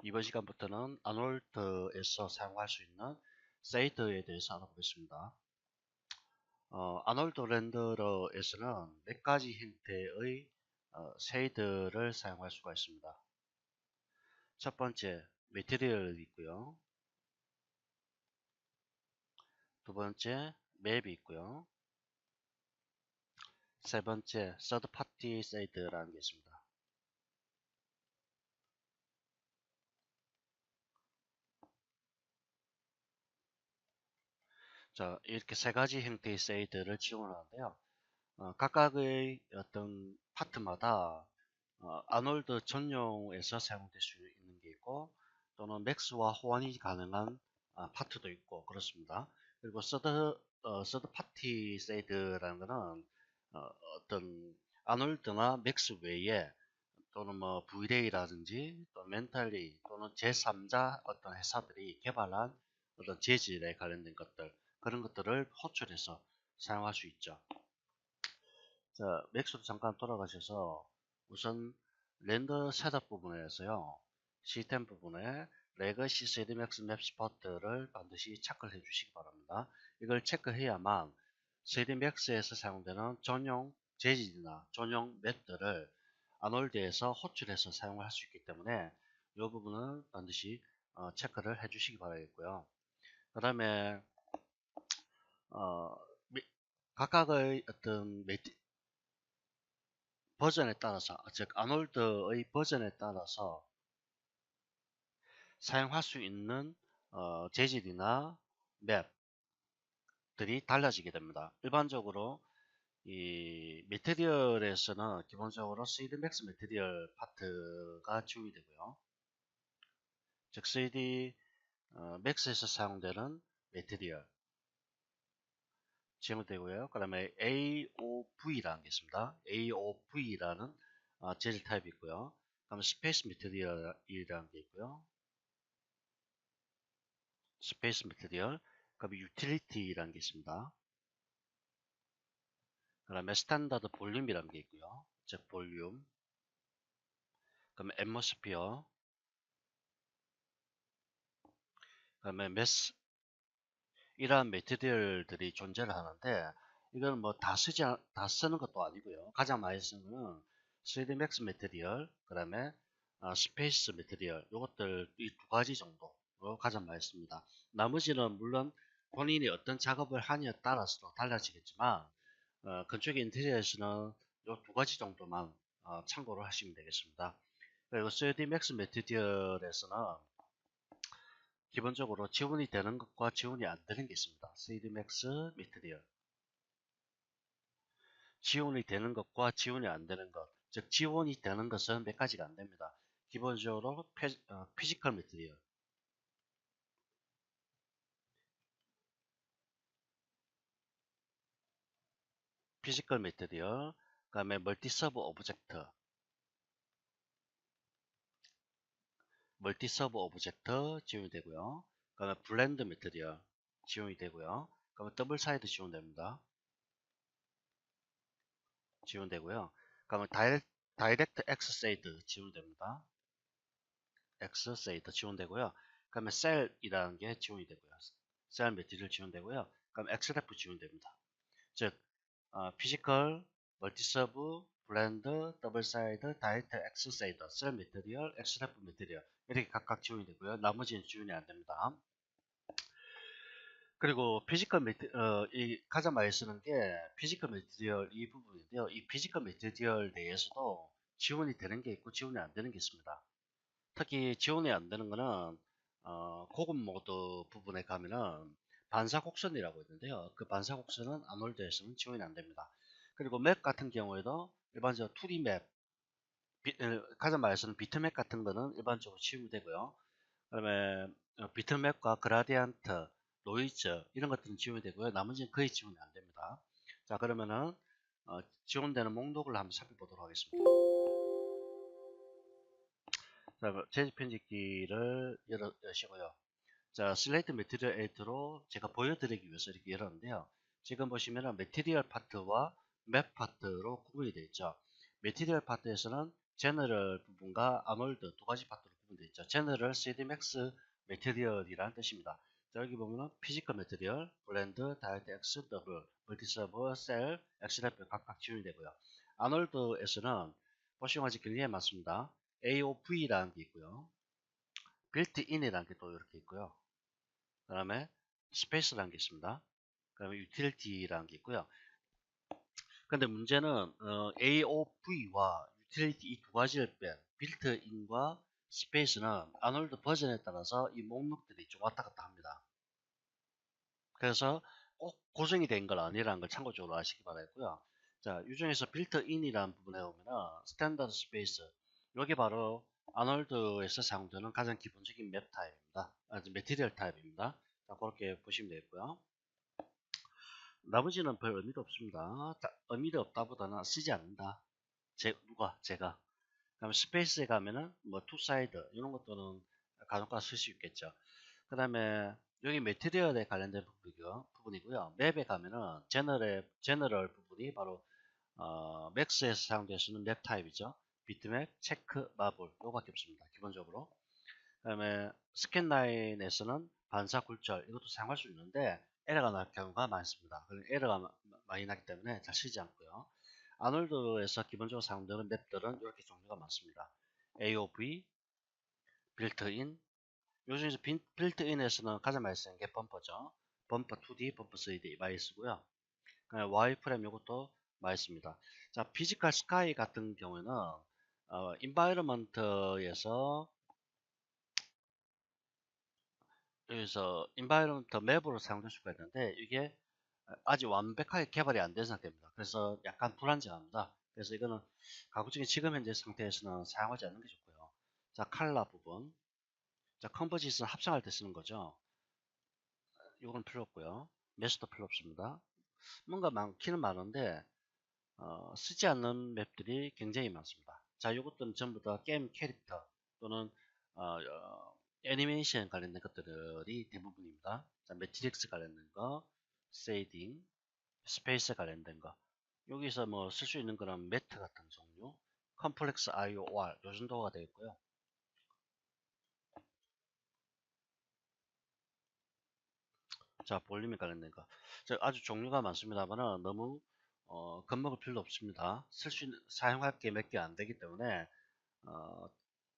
이번 시간부터는 아놀드에서 사용할 수 있는 세이드에 대해서 알아보겠습니다. 아놀드 렌더러에서는 몇 가지 형태의 쉐이드를 사용할 수가 있습니다. 첫 번째, 매트리얼이 있고요. 두 번째, 맵이 있고요. 세 번째, 서드 파티 쉐이드라는 게 있습니다. 자, 이렇게 세 가지 형태의 쉐이드를 지원하는데요. 각각의 어떤 파트마다 아놀드 전용에서 사용될 수 있는 게 있고 또는 맥스와 호환이 가능한 파트도 있고 그렇습니다. 그리고 서드 파티 세이드라는 거는 어떤 아놀드나 맥스 외에 또는 뭐 브이데이라든지 또 멘탈리 또는 제3자 어떤 회사들이 개발한 어떤 재질에 관련된 것들 그런 것들을 호출해서 사용할 수 있죠. 자, 맥스로 잠깐 돌아가셔서 우선 렌더 셋업 부분에서요. 시스템 부분에 레거시 3Dmax 맵 스포트를 반드시 체크를 해주시기 바랍니다. 이걸 체크해야만 3Dmax에서 사용되는 전용 재질이나 전용 맵들을 아놀드에서 호출해서 사용할 수 있기 때문에 이 부분은 반드시 체크를 해주시기 바라겠고요. 그 다음에 어, 각각의 어떤 버전에 따라서, 즉 아놀드의 버전에 따라서 사용할 수 있는 재질이나 맵들이 달라지게 됩니다. 일반적으로 이 매트리얼에서는 기본적으로 3D 맥스 매트리얼 파트가 지원이 되고요. 즉 3D 맥스에서 사용되는 매트리얼 지원되고요. 그 다음에 AOV라는 게 있습니다. AOV라는 재질 타입이 있고요. 그 다음에 스페이스 매트리얼이라는 게 있고요. 스페이스 매트리얼, 그다음에 유틸리티라는 게 있습니다. 그다음에 스탠다드 볼륨이라는 게 있고요. 즉 볼륨, 그다음에 앰모스피어, 그다음에 매스 이러한 매트리얼들이 존재를 하는데 이건 뭐 다 쓰는 것도 아니고요. 가장 많이 쓰는 거는 3D 맥스 매트리얼, 그다음에 스페이스 매트리얼 이것들 이 두 가지 정도로 가장 많이 씁니다. 나머지는 물론 본인이 어떤 작업을 하냐에 따라서 달라지겠지만 건축 인테리어에서는 이 두 가지 정도만 참고를 하시면 되겠습니다. 그리고 3D 맥스 매트리얼에서는 기본적으로 지원이 되는 것과 지원이 안 되는 게 있습니다. 3D 맥스 매트리얼 지원이 되는 것과 지원이 안 되는 것, 즉 지원이 되는 것은 몇 가지가 안 됩니다. 기본적으로 피지컬 매트리얼, 피지컬 매트리얼, 그 다음에 멀티서브 오브젝트, 멀티서브 오브젝트 지원이 되고요. 그 다음에 블렌드 매트리얼 지원이 되고요. 그 다음에 더블 사이드 지원됩니다. 지원되고요. 그 다음에 다이렉트 엑스세이드 지원됩니다. 엑스세이드 지원되고요. 그 다음에 셀이라는 게 지원이 되고요. 셀 매트리얼 지원되고요. 그 다음에 엑스레프 지원됩니다. 즉 피지컬, 멀티서브, 블렌드, 더블 사이드, 다이렉트 엑스세이드, 셀 매트리얼, 엑스레프 매트리얼 이렇게 각각 지원이 되고요. 나머지는 지원이 안 됩니다. 그리고 피지컬 이 가장 많이 쓰는 게 피지컬 매트리얼 이 부분인데요. 이 피지컬 매트리얼 내에서도 지원이 되는 게 있고 지원이 안 되는 게 있습니다. 특히 지원이 안 되는 거는 고급 모드 부분에 가면은 반사 곡선이라고 있는데요. 그 반사 곡선은 아놀드에서는 지원이 안 됩니다. 그리고 맵 같은 경우에도 일반적으로 2D 맵, 가장 많이 쓰는 비트맵 같은 거는 일반적으로 지원이 되고요. 그다음에 비트맵과 그라디안트, 노이즈 이런 것들은 지원이 되고요. 나머지는 거의 지원이 안 됩니다. 자, 그러면은 지원되는 목록을 한번 살펴보도록 하겠습니다. 자, 재질 편집기를 여시고요. 자, 슬레이트 매트리얼 에디터로 제가 보여드리기 위해서 이렇게 열었는데요. 지금 보시면은 매트리얼 파트와 맵 파트로 구분이 되어 있죠. 매트리얼 파트에서는 제너럴 부분과 아놀드 두 가지 파트로 부분도 있죠. General CDMX Material이라는 뜻입니다. 자, 여기 보면은 피지컬 매테리얼, 블렌드, 다이렉트 X, 더블, 멀티서버, 셀, 엑스랩 각각 지원이 되고요. 아놀드에서는 보시면 굉장히 많습니다. AOV라는 게 있고요. 빌트인이라는 게 또 이렇게 있고요. 그 다음에 스페이스라는 게 있습니다. 그 다음에 유틸리티라는 게 있고요. 근데 문제는 AOV와 유틸리티 이 두 가지를 뺀 빌트인과 스페이스는 아놀드 버전에 따라서 이 목록들이 좀 왔다 갔다 합니다. 그래서 꼭 고정이 된 건 아니라는 걸 참고적으로 아시기 바라고요. 자, 이 중에서 빌트인이라는 부분에 오면은 스탠다드 스페이스, 이게 바로 아놀드에서 사용되는 가장 기본적인 맵 타입입니다. 매티리얼 타입입니다. 자, 그렇게 보시면 되고요. 나머지는 별 의미도 없습니다. 의미도 없다보다는 쓰지 않는다. 제가. 그다음에 스페이스에 가면은 뭐 투사이드 이런 것들은 간혹가 쓸 수 있겠죠. 그 다음에 여기 매트리얼에 관련된 부분이고요. 맵에 가면은 제너럴 부분이 바로 맥스에서 사용될 수 있는 맵 타입이죠. 비트맵, 체크, 마블 요거밖에 없습니다. 기본적으로. 그 다음에 스캔라인에서는 반사 굴절 이것도 사용할 수 있는데 에러가 날 경우가 많습니다. 에러가 많이 나기 때문에 잘 쓰지 않고요. 아놀드에서 기본적으로 사용되는 맵들은 이렇게 종류가 많습니다. AOV, 빌트인, 요즘에서 빌트인에서는 가장 많이 쓰는 게 범퍼죠. 범퍼 2D, 범퍼 3D 많이 쓰고요. 그냥 와이프램 이것도 많이 씁니다. 자, 피지컬 스카이 같은 경우에는 인바이러먼트에서 여기서 인바이러먼트 맵으로 사용될 수가 있는데 이게 아직 완벽하게 개발이 안 된 상태입니다. 그래서 약간 불안정합니다. 그래서 이거는 가급적이 지금 현재 상태에서는 사용하지 않는 게 좋고요. 자, 칼라 부분. 자, 컴포지션 합성할 때 쓰는 거죠. 이건 필요 없고요. 메스도 필요 없습니다. 뭔가 많기는 많은데 쓰지 않는 맵들이 굉장히 많습니다. 자, 이것들은 전부 다 게임 캐릭터 또는 애니메이션 관련된 것들이 대부분입니다. 자, 매트릭스 관련된 거, 세이딩, 스페이스 관련된 거. 여기서 뭐 쓸 수 있는 거는 매트 같은 종류, 컴플렉스 IOR 요 정도가 되겠고요. 자, 볼륨에 관련된 거. 자, 아주 종류가 많습니다만 너무 겁먹을 필요 없습니다. 사용할 게 몇 개 안 되기 때문에 어,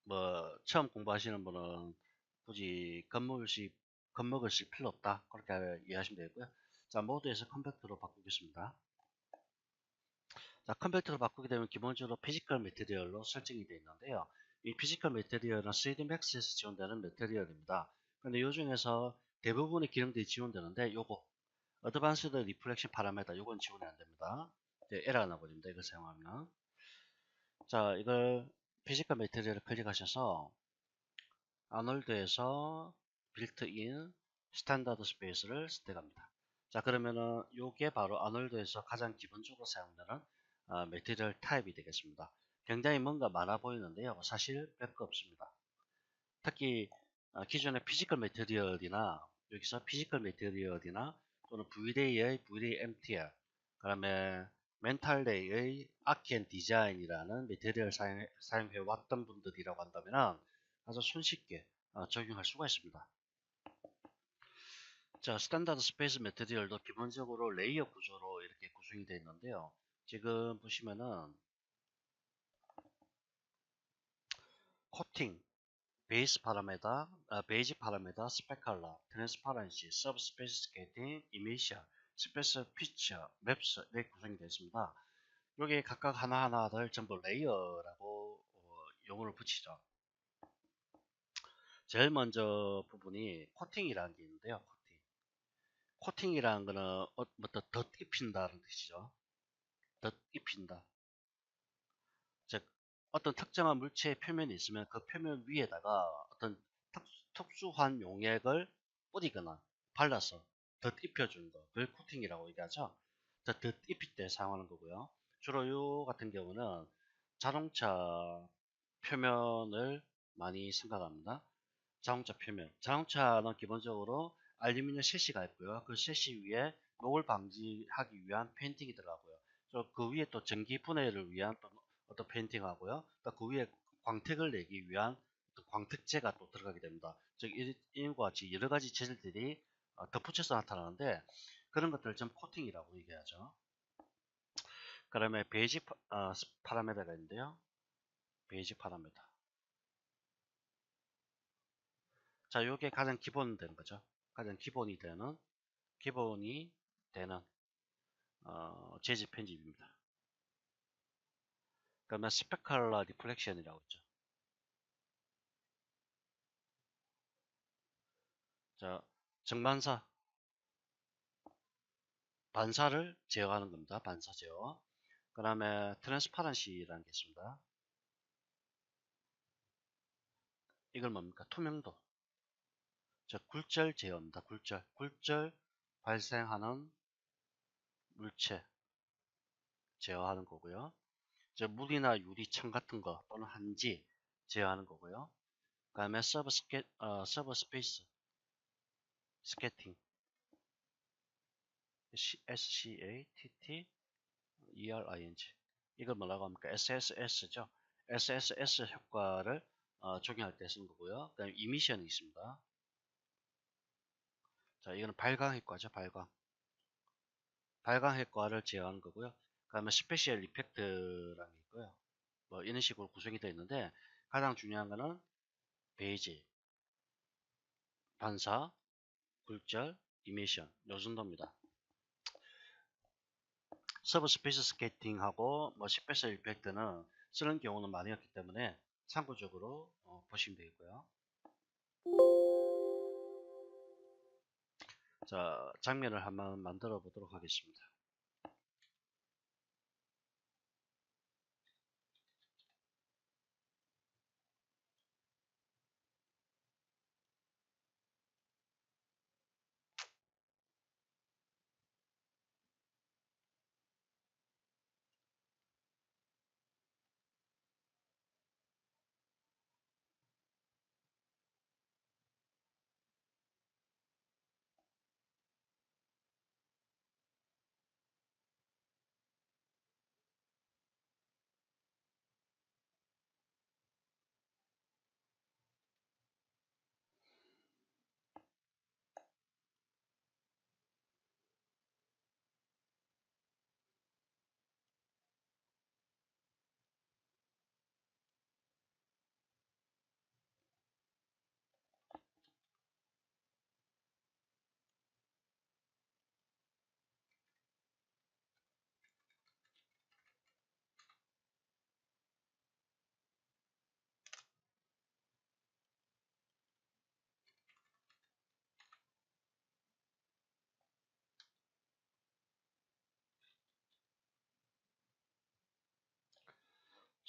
뭐 처음 공부하시는 분은 굳이 겁먹으실 필요 없다. 그렇게 이해하시면 되고요. 자, 모드에서 컴팩트로 바꾸겠습니다. 자, 컴팩트로 바꾸게 되면 기본적으로 피지컬 매테리얼로 설정이 되어 있는데요. 이 피지컬 매테리얼은 3D Max에서 지원되는 매테리얼입니다. 근데 이 중에서 대부분의 기능들이 지원되는데 요거 어드밴스드 리플렉션 파라메터 요건 지원이 안 됩니다. 에러가 나버립니다. 이걸 사용하면. 자, 이걸 피지컬 매테리얼을 클릭하셔서 아놀드에서 빌트인 스탠다드 스페이스를 선택합니다. 자, 그러면은 요게 바로 아놀드에서 가장 기본적으로 사용되는 매테리얼 타입이 되겠습니다. 굉장히 뭔가 많아 보이는데요. 사실 별거 없습니다. 특히 기존의 피지컬 매테리얼이나 여기서 피지컬 매테리얼이나 또는 VDA의 VDA MTL 그 다음에 멘탈레이의 아키앤 디자인이라는 매테리얼 사용해 왔던 분들이라고 한다면 아주 손쉽게 적용할 수가 있습니다. 자, 스탠다드 스페이스 매테리얼도 기본적으로 레이어 구조로 이렇게 구성이 되어 있는데요. 지금 보시면은 코팅, 베이스 파라메다, 베이직 파라메다, 스펙컬러, 트랜스파런시, 서브스페이스케이팅, 이미셜, 스페셜 피처, 맵스 이렇게 구성이 되어 있습니다. 여기 각각 하나하나들 전부 레이어라고 용어를 붙이죠. 제일 먼저 부분이 코팅이라는 게 있는데요. 코팅이라는 거는 덧 입힌다는 뜻이죠. 덧 입힌다. 즉 어떤 특정한 물체의 표면이 있으면 그 표면 위에다가 어떤 특수한 용액을 뿌리거나 발라서 덧 입혀주는 거. 그걸 코팅이라고 얘기하죠. 덧 입힐 때 사용하는 거고요. 주로 요 같은 경우는 자동차 표면을 많이 생각합니다. 자동차 표면. 자동차는 기본적으로 알루미늄 셰시가 있고요. 그 셰시 위에 녹을 방지하기 위한 페인팅이 들어가고요. 그 위에 또 전기 분해를 위한 또 어떤 페인팅하고요. 또 그 위에 광택을 내기 위한 어떤 광택제가 또 들어가게 됩니다. 즉 이와 같이 여러 가지 재질들이 덧붙여서 나타나는데 그런 것들을 좀 코팅이라고 얘기하죠. 그다음에 베이직 파라메터가 있는데요. 베이직 파라메터. 자, 요게 가장 기본 되는 거죠. 가장 기본이 되는 재질 편집입니다. 그러면 스페컬러 리플렉션이라고 있죠. 자, 정반사 반사를 제어하는 겁니다. 반사 제어. 그 다음에 트랜스파런시라는 게 있습니다. 이걸 뭡니까? 투명도. 즉 굴절 제어입니다. 굴절 발생하는 물체 제어하는 거고요. 즉 물이나 유리창 같은 거 또는 한지 제어하는 거고요. 그 다음에 서브 스페이스 스캐팅 SCATTERING 이걸 뭐라고 합니까? SSS죠. SSS 효과를 적용할 때 쓰는 거고요. 그 다음에 이미션이 있습니다. 자, 이거는 발광 효과죠. 발광 효과를 제어하는 거고요. 그 다음에 스페셜 이펙트라는 게 있고요. 뭐 이런 식으로 구성이 되어 있는데 가장 중요한 거는 베이지, 반사, 굴절, 이미션 요 정도입니다. 서브 스페이스 스케이팅하고 뭐 스페셜 이펙트는 쓰는 경우는 많이 없기 때문에 참고적으로 보시면 되겠고요. 자, 장면을 한번 만들어 보도록 하겠습니다.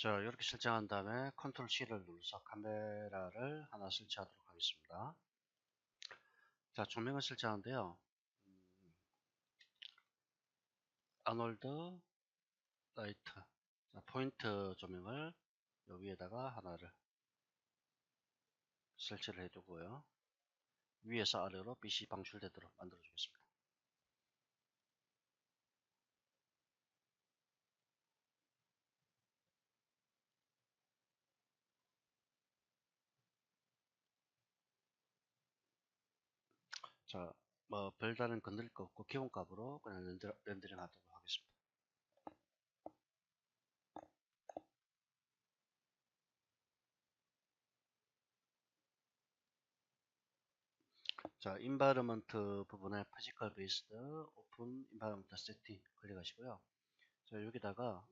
자, 이렇게 설정한 다음에 컨트롤 C를 눌러서 카메라를 하나 설치하도록 하겠습니다. 자, 조명을 설정하는데요. 아놀드 라이트. 자, 포인트 조명을 여기에다가 하나를 설치를 해두고요. 위에서 아래로 빛이 방출되도록 만들어 주겠습니다. 자, 뭐 별다른 건드릴 거 없고 기본값으로 그냥 렌더링 하도록 하겠습니다. 자, 인바이러먼트 부분에 피지컬 베이스드 오픈 인바이러먼트 세팅 클릭하시고요. 자, 여기다가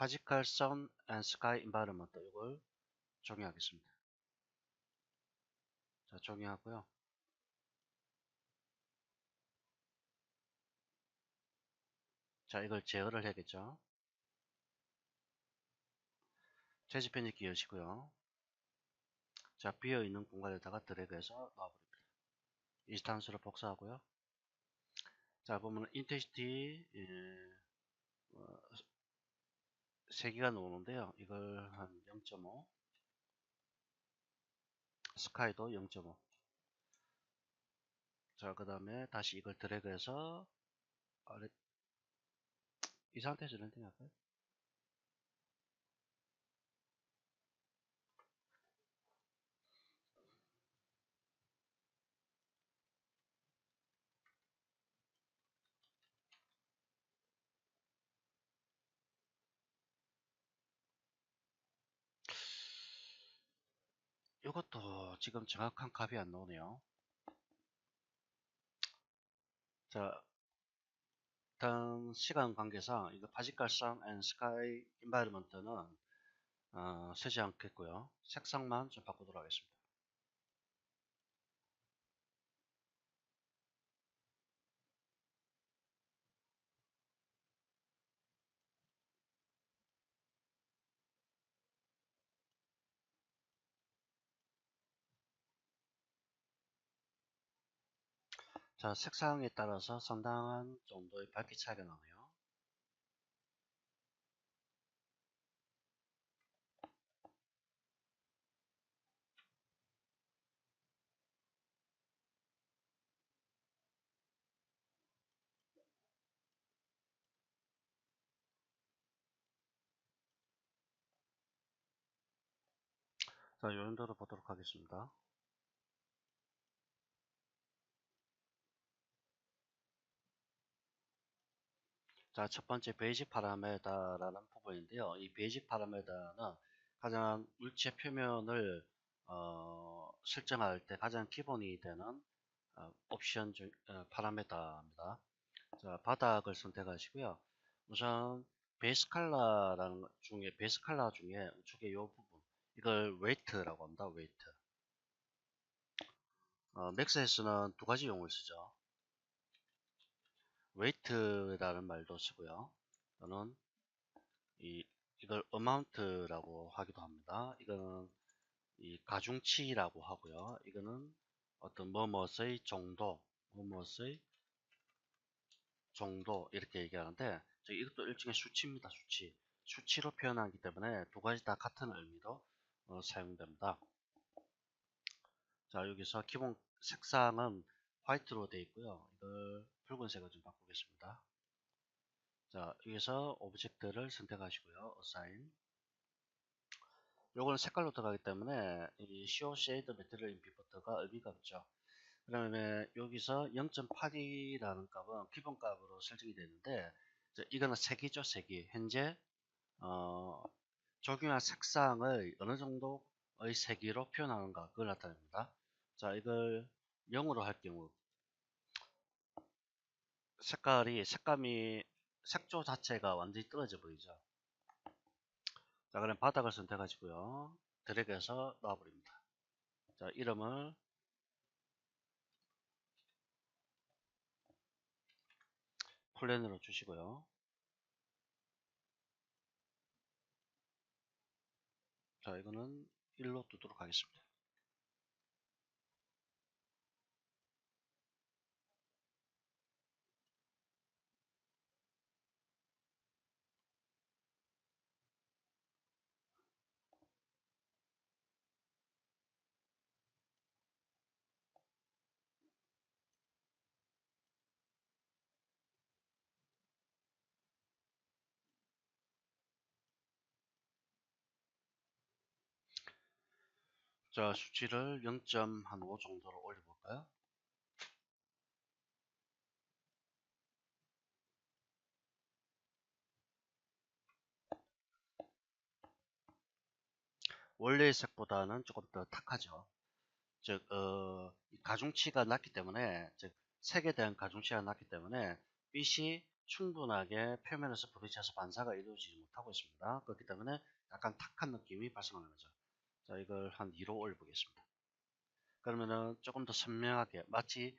피지컬 선 앤 스카이 인바이러먼트 이걸 정의하겠습니다. 자, 정의하고요. 자, 이걸 제어를 해야겠죠. 재질 편집기 여시고요. 자, 비어있는 공간에다가 드래그해서 놔버립니다. 인스탄스로 복사하고요. 자, 보면 인텐시티 3개가 나오는데요. 이걸 한 0.5, 스카이도 0.5. 자, 그 다음에 다시 이걸 드래그해서 아래 이 상태에서 렌딩 할까요? 이것도 지금 정확한 값이 안 나오네요. 자, 일단 시간 관계상 이거 파지컬 앤 스카이 인바이러먼트는 쓰지 않겠고요. 색상만 좀 바꾸도록 하겠습니다. 자, 색상에 따라서 상당한 정도의 밝기 차이가 나네요. 자, 요 정도로 보도록 하겠습니다. 자, 첫 번째 베이직 파라메다라는 부분인데요. 이 베이직 파라메다는 가장 물체 표면을 설정할 때 가장 기본이 되는 옵션 중 파라메다입니다. 자, 바닥을 선택하시고요. 우선 베이스 컬러 중에 우측에 이 부분 이걸 웨이트라고 합니다. 웨이트. 맥스에서는 두 가지 용어를 쓰죠. 웨이트라는 말도 쓰고요. 또는 이걸 amount라고 하기도 합니다. 이거는 이 가중치라고 하고요. 이거는 어떤 뭐뭇의 정도, 뭐뭇의 정도 이렇게 얘기하는데 이것도 일종의 수치입니다. 수치. 수치로 표현하기 때문에 두 가지 다 같은 의미로 사용됩니다. 자, 여기서 기본 색상은 화이트로 되어 있고요. 이걸 붉은색으로 좀 바꾸겠습니다. 자, 여기서 오브젝트를 선택하시고요. assign. 요거는 색깔로 들어가기 때문에 이 show shade material input가 의미가 없죠. 그러면 여기서 0.8이라는 값은 기본 값으로 설정이 되는데 이거는 색이죠. 색이 현재 적용한 색상을 어느 정도의 색으로 표현하는가 그걸 나타냅니다. 자, 이걸 0으로 할 경우 색감이 색조 자체가 완전히 떨어져 보이죠. 자, 그럼 바닥을 선택하시고요. 드래그해서 놔버립니다. 자, 이름을 플랜으로 주시고요. 자, 이거는 1로 두도록 하겠습니다. 자, 수치를 0.5 정도로 올려볼까요? 원래의 색보다는 조금 더 탁하죠. 즉, 가중치가 낮기 때문에, 즉, 색에 대한 가중치가 낮기 때문에 빛이 충분하게 표면에서 부딪혀서 반사가 이루어지지 못하고 있습니다. 그렇기 때문에 약간 탁한 느낌이 발생하는 거죠. 자, 이걸 한 2로 올려보겠습니다. 그러면은 조금 더 선명하게 마치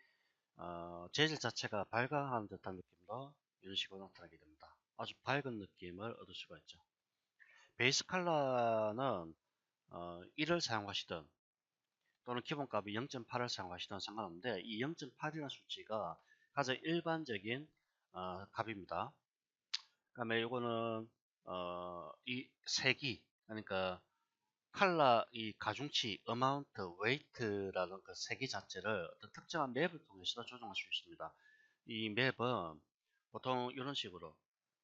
재질 자체가 발광하는 듯한 느낌으로 이런 식으로 나타나게 됩니다. 아주 밝은 느낌을 얻을 수가 있죠. 베이스 컬러는 1을 사용하시든 또는 기본값이 0.8을 사용하시든 상관없는데 이 0.8이라는 수치가 가장 일반적인 값입니다. 그다음에 이거는 이 색이 그러니까 컬러 이 가중치, amount, weight라는 그 세기 자체를 어떤 특정한 맵을 통해서 조정할 수 있습니다. 이 맵은 보통 이런 식으로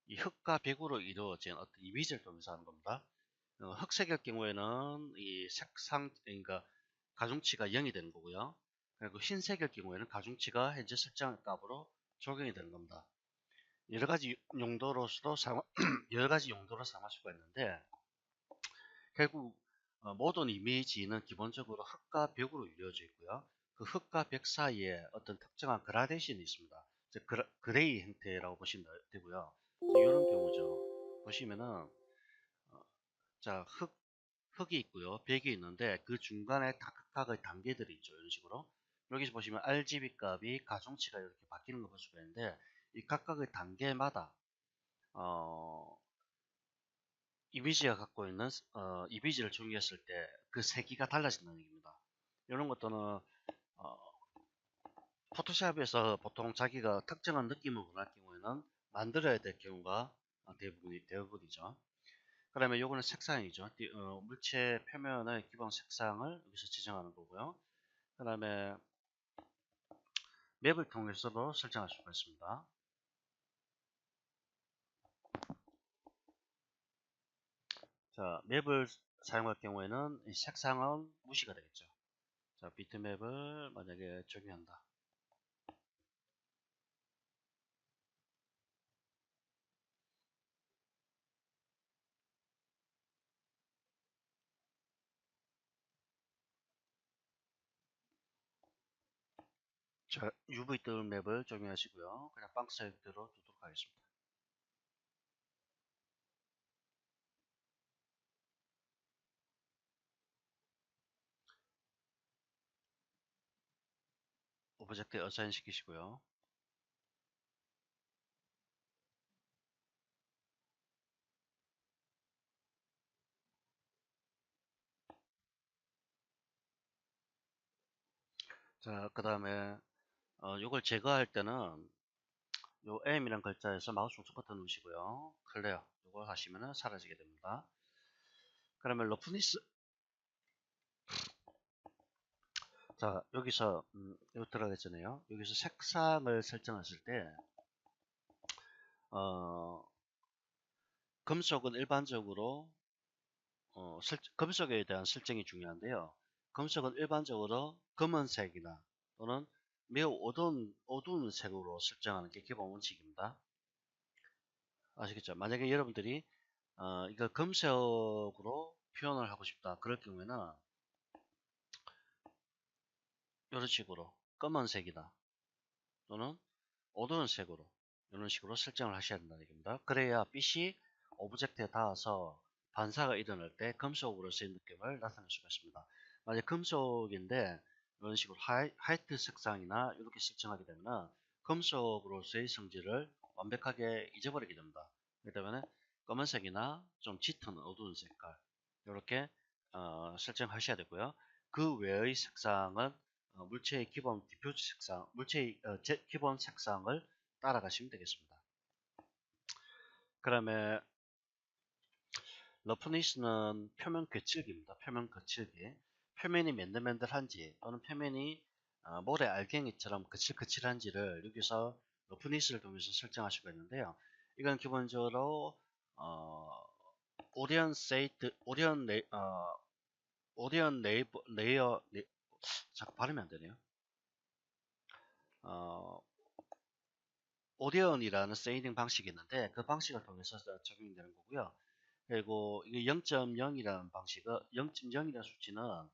이 흙과 벽으로 이루어진 어떤 이미지를 통해서 하는 겁니다. 흑색일 경우에는 이 색상, 그러니까 가중치가 0이 되는 거고요. 그리고 흰색일 경우에는 가중치가 현재 설정한 값으로 적용이 되는 겁니다. 여러 가지 용도로서도 여러 가지 용도로 사용할 수가 있는데, 결국 모든 이미지는 기본적으로 흙과 벽으로 이루어져 있고요. 그 흙과 벽 사이에 어떤 특정한 그라데이션이 있습니다. 즉 그레이 형태라고 보시면 되고요. 이런 경우죠. 보시면은 자 흙이 있고요. 벽이 있는데 그 중간에 각각의 단계들이 있죠. 이런 식으로. 여기서 보시면 RGB 값이 가중치가 이렇게 바뀌는 걸 볼 수가 있는데, 이 각각의 단계마다 어, 이미지가 갖고 있는 이미지를 정의했을 때 그 세기가 달라진다는 얘기입니다. 이런 것들은 포토샵에서 보통 자기가 특정한 느낌을 원할 경우에는 만들어야 될 경우가 대부분이죠. 그러면 요거는 색상이죠. 물체 표면의 기본 색상을 여기서 지정하는 거고요. 그 다음에 맵을 통해서도 설정할 수가 있습니다. 자, 맵을 사용할 경우에는 이 색상은 무시가 되겠죠. 자, 비트맵을 만약에 적용한다. 자, UV 뜨는 맵을 적용하시고요. 그냥 박스 형태로 두도록 하겠습니다. 오브젝트에 어사인 시키시고요. 자, 그 다음에 이걸 제거할 때는 요 M이란 글자에서 마우스 우측 버튼 누르시고요. 클리어. 이걸 하시면 사라지게 됩니다. 그러면 러프니스. 자, 여기서 이거 들어가기 전에요. 여기서 색상을 설정하실 때 어, 금속은 일반적으로 금속에 대한 설정이 중요한데요. 금속은 일반적으로 검은색이나 또는 매우 어두운 색으로 설정하는 게 기본 원칙입니다. 아시겠죠? 만약에 여러분들이 이거 금색으로 표현을 하고 싶다. 그럴 경우에는 이런 식으로 검은색이다. 또는 어두운 색으로 이런 식으로 설정을 하셔야 된다는 얘기입니다. 그래야 빛이 오브젝트에 닿아서 반사가 일어날 때 금속으로서의 느낌을 나타낼 수가 있습니다. 만약 금속인데 이런 식으로 화이트 색상이나 이렇게 설정하게 되면 금속으로서의 성질을 완벽하게 잊어버리게 됩니다. 그렇기 때문에 검은색이나 좀 짙은 어두운 색깔 이렇게 설정하셔야 되고요. 그 외의 색상은 물체의 기본 디퓨즈 색상, 물체의 기본 색상을 따라가시면 되겠습니다. 그다음에 러프니스는 표면 거칠기입니다. 표면 거칠기. 표면이 맨들맨들한지 또는 표면이 모래 알갱이처럼 거칠거칠한지를 여기서 러프니스를 통해서 설정할 수가 있는데요. 이건 기본적으로 오리언 세이트, 오리언 자꾸 발음이 안 되네요. 어, 오리언이라는 세이딩 방식이 있는데 그 방식을 통해서 적용이 되는 거고요. 그리고 이게 0.0이라는 방식은 0.0이라는 수치는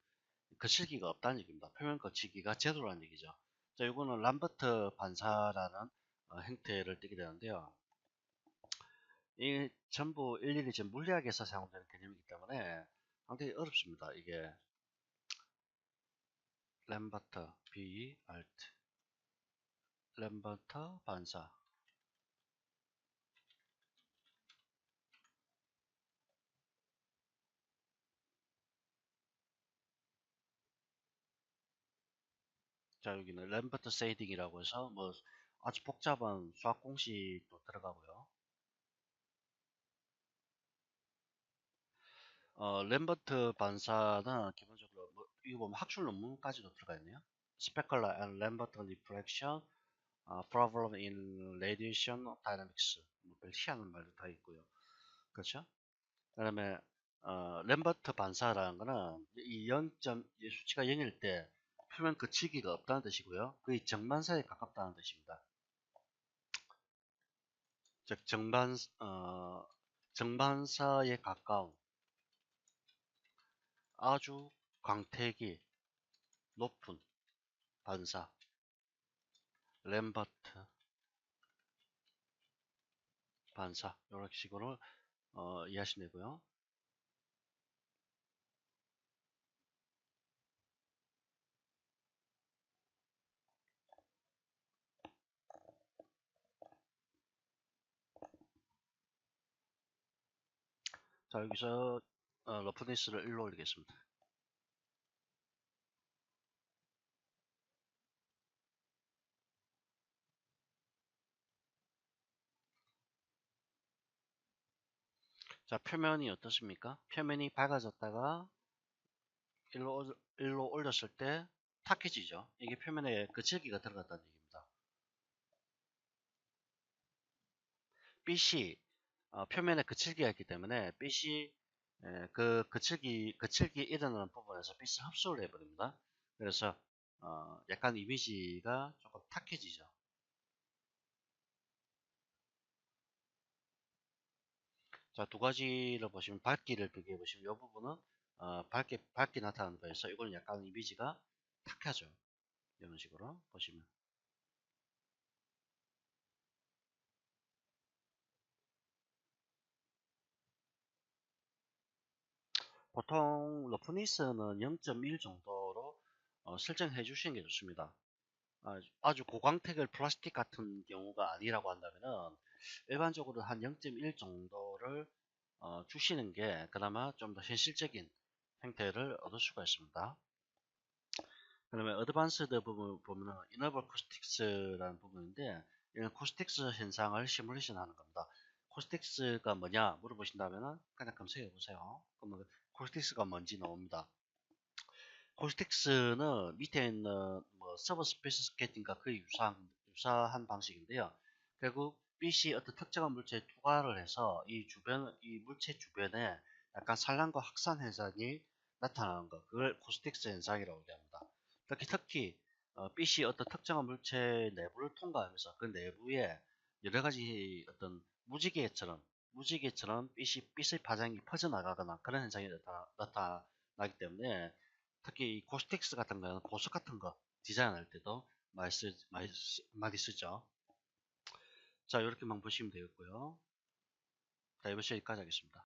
거칠기가 없다는 얘기입니다. 표면 거치기가 제로라는 얘기죠. 자, 이거는 람버트 반사라는 형태를 띠게 되는데요. 이 전부 일일이 지금 물리학에서 사용되는 개념이기 때문에 상당히 어렵습니다. 이게 람버트 B 알트 람버트 반사. 자, 여기는 램버트 세이딩이라고 해서 뭐 아주 복잡한 수학 공식도 들어가고요. 램버트 반사는 기본적으로 뭐 이거 보면 학술 논문까지도 들어가 있네요. 스페컬러 앤 램버트 리프렉션 problem in radiation dynamics. 별 희한한 말도 다 있고요. 그렇죠? 그다음에 램버트 반사라는 거는 이 0점 이 수치가 0일 때 표면 그치기가 없다는 뜻이고요. 거의 정반사에 가깝다는 뜻입니다. 즉 정반사에 가까운 아주 광택이 높은 반사 램버트 반사 이런 식으로 이해하시면 되고요. 자, 여기서 러프니스를 1로 올리겠습니다. 자, 표면이 어떻습니까? 표면이 밝아졌다가 1로 올렸을 때 탁해지죠. 이게 표면에 그칠기가 들어갔다는 얘기입니다. 빛이 표면에 그칠기가 있기 때문에 빛이 그 그칠기 일어나는 부분에서 빛을 흡수를 해버립니다. 그래서 약간 이미지가 조금 탁해지죠. 자, 두 가지를 보시면 밝기를 비교해 보시면 이 부분은 밝게 나타나는 거에서 이거는 약간 이미지가 탁하죠. 이런 식으로 보시면. 보통 러프니스는 0.1 정도로 설정해 주시는 게 좋습니다. 아주 고광택을 플라스틱 같은 경우가 아니라고 한다면은 일반적으로 한 0.1 정도를 주시는 게 그나마 좀 더 현실적인 형태를 얻을 수가 있습니다. 그러면 어드밴스드 부분 보면은 이너블 코스틱스라는 부분인데 이런 코스틱스 현상을 시뮬레이션 하는 겁니다. 코스틱스가 뭐냐 물어보신다면은 그냥 검색해 보세요. 그러면 코스틱스가 뭔지 나옵니다. 코스틱스는 밑에 있는 뭐 서브스페이스 스케이팅과 거의 유사한 방식인데요. 결국 빛이 어떤 특정한 물체에 투과를 해서 이 물체 주변에 약간 산란과 확산 현상이 나타나는 것, 그걸 코스틱스 현상이라고 얘기합니다. 특히 빛이 어떤 특정한 물체 내부를 통과하면서 그 내부에 여러 가지 어떤 무지개처럼 빛의 파장이 퍼져나가거나 그런 현상이 나타나기 때문에 특히 이 고스텍스 같은 거는 보석 같은 거 디자인할 때도 많이 쓰죠. 자, 이렇게만 보시면 되겠고요. 자, 이번 시간까지 하겠습니다.